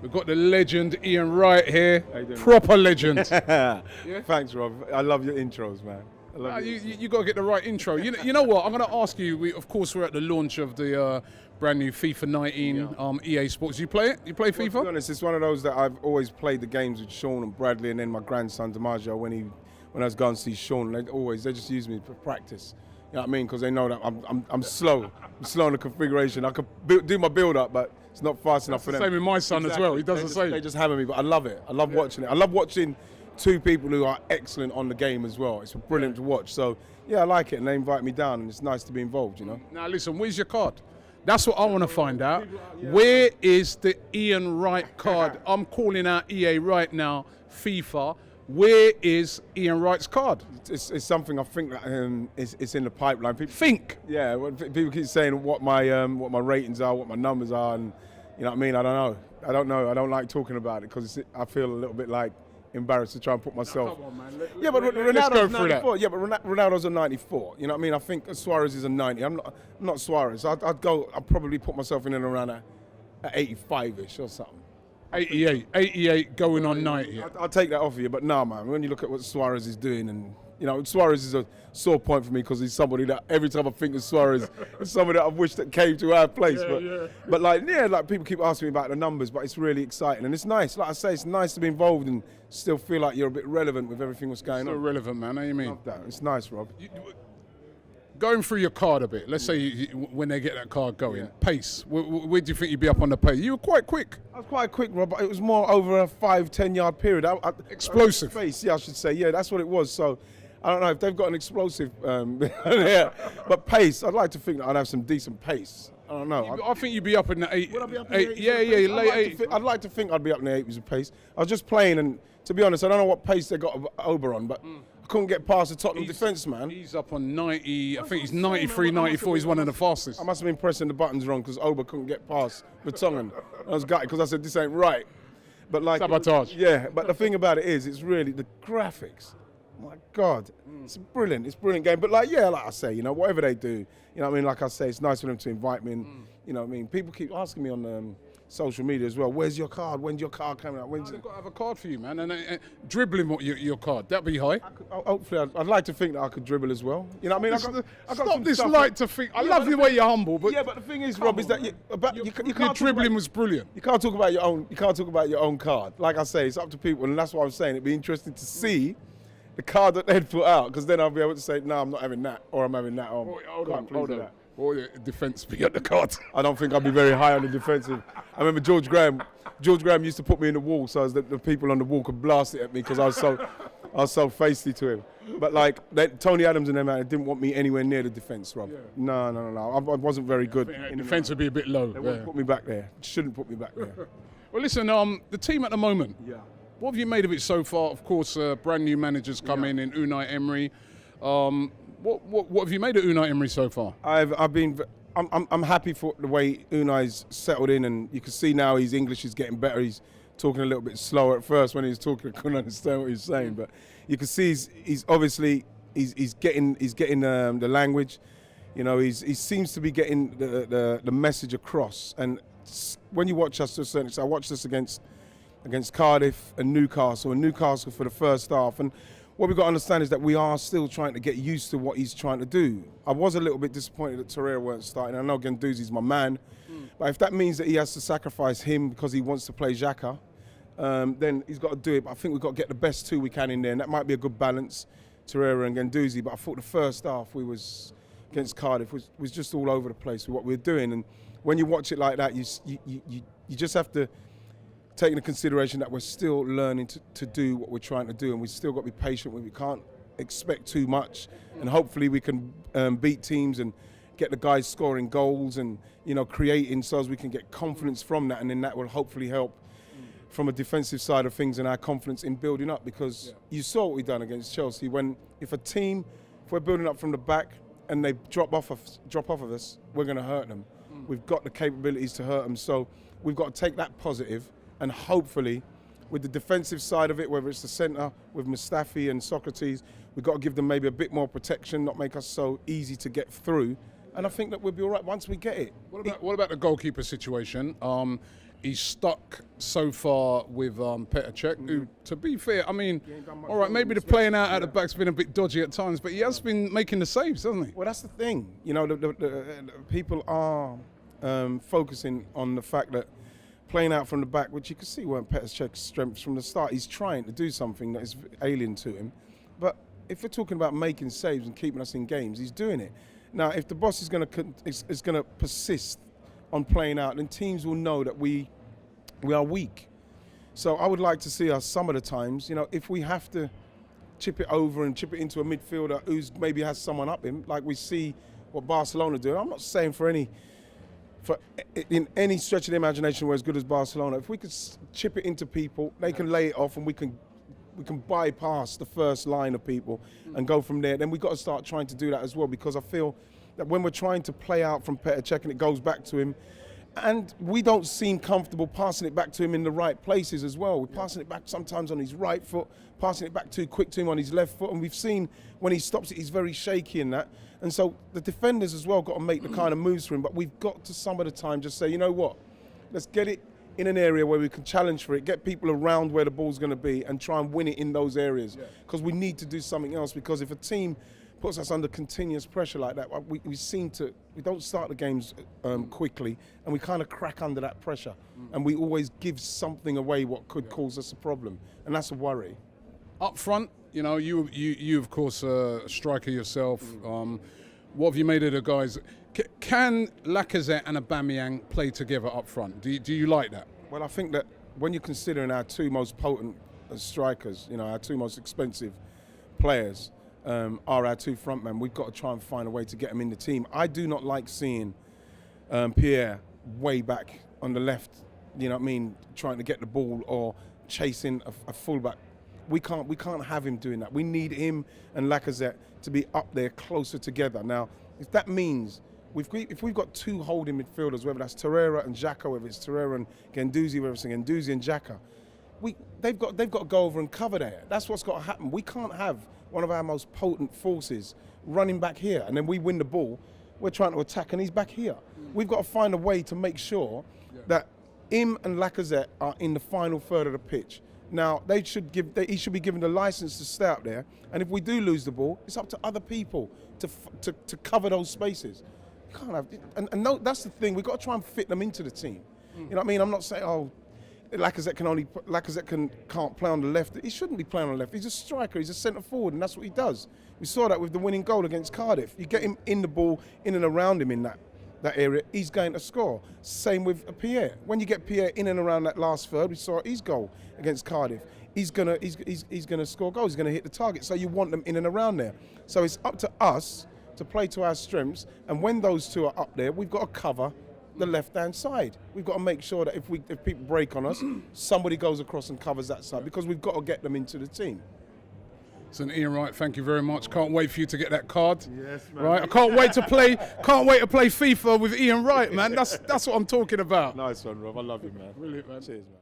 We've got the legend Ian Wright here, How you doing, proper legend. Yeah? Thanks, Rob. I love your intros, man. I love You got to get the right intro. You know what? I'm going to ask you. Of course, we're at the launch of the brand new FIFA 19 EA Sports. You play it? You play FIFA? To be honest, it's one of those that I've always played the games with Sean and Bradley, and then my grandson DiMaggio when I was going to see Sean. They just use me for practice. You know what I mean? Because they know that I'm slow. I'm slow in the configuration. I could do my build up, but it's not fast enough for them. Same with my son as well. He does the same. They just hammer me, but I love it. I love watching it. I love watching two people who are excellent on the game as well. It's brilliant to watch. So yeah, I like it, and they invite me down, and it's nice to be involved. You know. Now listen, where's your card? That's what I want to find out. Where is the Ian Wright card? I'm calling out EA right now, FIFA. Where is Ian Wright's card? It's something I think that it's in the pipeline. People think. Yeah, people keep saying what my ratings are, what my numbers are, and you know what I mean. I don't know. I don't like talking about it because I feel a little bit like embarrassed to try and put myself. Come on, man. Yeah, but Ronaldo's 94. Yeah, but Ronaldo's a 94. You know what I mean? I think Suarez is a 90. I'm not Suarez. I'd probably put myself in and around at 85ish or something. 88 going on 90. I'll take that off of you, but nah, man. When you look at what Suarez is doing, and you know, Suarez is a sore point for me because he's somebody that every time I think of Suarez, it's somebody that I've wished that came to our place. But like people keep asking me about the numbers, but it's really exciting and it's nice. Like I say, it's nice to be involved and still feel like you're a bit relevant with everything that's going on. Still relevant, man. How you mean? Love that. It's nice, Rob. Going through your card a bit, let's say when they get that card going, pace, where do you think you'd be up on the pace? You were quite quick. I was quite quick, Rob, but it was more over a 5-10 yard period. Explosive. Pace, yeah, I should say. Yeah, that's what it was. So I don't know if they've got an explosive, yeah, but pace, I'd like to think that I'd have some decent pace. I don't know. I think you'd be up in the 8. Would I be up in the 8? Yeah, late 8. I'd like to think I'd be up in the 8s of pace. I was just playing, and to be honest, I don't know what pace they got Oberon, but I couldn't get past the Tottenham defence, man. He's up on 90, I think he's 93, 94, he's one of the fastest. I must have been pressing the buttons wrong because Ober couldn't get past Vertonghen. I was gutted because I said, this ain't right. But like, sabotage. Yeah, but the thing about it is, it's really the graphics. My God, it's brilliant. It's a brilliant game. But like I say, you know, whatever they do, you know what I mean? Like I say, it's nice for them to invite me. And, you know what I mean? People keep asking me on social media as well, where's your card? When's your card coming out? They've got to have a card for you, man. And dribbling your card, that'd be high. Hopefully, I'd like to think that I could dribble as well. You know what I mean? Stop this like to think. I love the way you're humble, but yeah, but the thing is, Rob, is that your dribbling was brilliant. You can't talk about your own. You can't talk about your own card. Like I say, it's up to people, and that's what I'm saying. It'd be interesting to see the card that they'd put out, because then I'll be able to say, no, I'm not having that, or I'm having that. Or hold on. Or your defence be at the card. I don't think I'd be very high on the defensive. I remember George Graham used to put me in the wall so as the people on the wall could blast it at me because I was so feisty to him. But like Tony Adams and them, they didn't want me anywhere near the defence, Rob. Yeah. No. I wasn't very good. Defence would be a bit low. They wouldn't put me back there. Shouldn't put me back there. Well, listen, the team at the moment. Yeah. What have you made of it so far? Of course, brand new managers come in Unai Emery. What have you made of Unai Emery so far? I'm happy for the way Unai's settled in, and you can see now his English is getting better. He's talking a little bit slower at first. When he was talking, I couldn't understand what he was saying, but you can see he's obviously getting the language. You know, he seems to be getting the message across. And when you watch us to a certain extent, I watched this against Cardiff and Newcastle for the first half. And what we've got to understand is that we are still trying to get used to what he's trying to do. I was a little bit disappointed that Torreira weren't starting. I know Guendouzi's my man, but if that means that he has to sacrifice him because he wants to play Xhaka, then he's got to do it. But I think we've got to get the best two we can in there, and that might be a good balance, Torreira and Guendouzi. But I thought the first half against Cardiff was just all over the place with what we were doing. And when you watch it like that, you just have to take into consideration that we're still learning to do what we're trying to do, and we've still got to be patient. We can't expect too much, and hopefully we can beat teams and get the guys scoring goals and, you know, creating, so as we can get confidence from that, and then that will hopefully help from a defensive side of things and our confidence in building up, because you saw what we've done against Chelsea. If we're building up from the back and they drop off of us, we're going to hurt them. We've got the capabilities to hurt them, so we've got to take that positive. And hopefully, with the defensive side of it, whether it's the centre with Mustafi and Socrates, we've got to give them maybe a bit more protection, not make us so easy to get through, And I think that we'll be all right once we get it. What about the goalkeeper situation? He's stuck so far with Petr-Cech, who, to be fair, I mean, all right, maybe the playing out at the back's been a bit dodgy at times, but he has been making the saves, hasn't he? Well, that's the thing. You know, the people are focusing on the fact that playing out from the back, which you can see weren't Petr-Cech's strengths from the start. He's trying to do something that is alien to him. But if we're talking about making saves and keeping us in games, he's doing it. Now, if the boss is going to persist on playing out, then teams will know that we are weak. So I would like to see us some of the times, you know, if we have to chip it over and chip it into a midfielder who's maybe has someone up him, like we see what Barcelona do. I'm not saying in any stretch of the imagination we're as good as Barcelona. If we could chip it into people, they can lay it off and we can bypass the first line of people and go from there. Then we've got to start trying to do that as well, because I feel that when we're trying to play out from Petr-Cech and it goes back to him, and we don't seem comfortable passing it back to him in the right places as well. We're passing it back sometimes on his right foot, passing it back too quick to him on his left foot, and we've seen when he stops it, he's very shaky in that. And so the defenders as well got to make the kind of moves for him, but we've got to some of the time just say, you know what, let's get it in an area where we can challenge for it, get people around where the ball's going to be and try and win it in those areas. Because we need to do something else, because if a team puts us under continuous pressure like that, we don't start the games quickly, and we kind of crack under that pressure, and we always give something away what could cause us a problem, and that's a worry. Up front, you know, you of course a striker yourself. What have you made of the guys? Can Lacazette and Aubameyang play together up front? Do you like that? Well, I think that when you're considering our two most potent strikers, you know, our two most expensive players are our two front men, we've got to try and find a way to get them in the team. I do not like seeing Pierre way back on the left, you know what I mean, trying to get the ball or chasing a fullback. We can't have him doing that. We need him and Lacazette to be up there closer together. Now, if that means if we've got two holding midfielders, whether that's Torreira and Xhaka, whether it's Torreira and Guendouzi, whether it's Guendouzi and Xhaka, they've got to go over and cover there. That's what's got to happen. We can't have one of our most potent forces running back here, and then we win the ball. We're trying to attack, and he's back here. We've got to find a way to make sure that him and Lacazette are in the final third of the pitch. Now, he should be given the license to stay up there, and if we do lose the ball, it's up to other people to cover those spaces. You can't have, and no, that's the thing. We've got to try and fit them into the team. You know what I mean? I'm not saying, oh, Lacazette can't play on the left. He shouldn't be playing on the left. He's a striker. He's a centre forward, and that's what he does. We saw that with the winning goal against Cardiff. You get him in the ball, in and around him in that area, he's going to score. Same with Pierre. When you get Pierre in and around that last third, we saw his goal against Cardiff. He's gonna score goals. He's gonna hit the target. So you want them in and around there. So it's up to us to play to our strengths. And when those two are up there, we've got to cover the left-hand side. We've got to make sure that if people break on us, somebody goes across and covers that side, because we've got to get them into the team. So Ian Wright, thank you very much. Can't wait for you to get that card. Yes, man. Right, I can't wait to play FIFA with Ian Wright, man. That's what I'm talking about. Nice one, Rob. I love you, man. Brilliant, man. Cheers, man.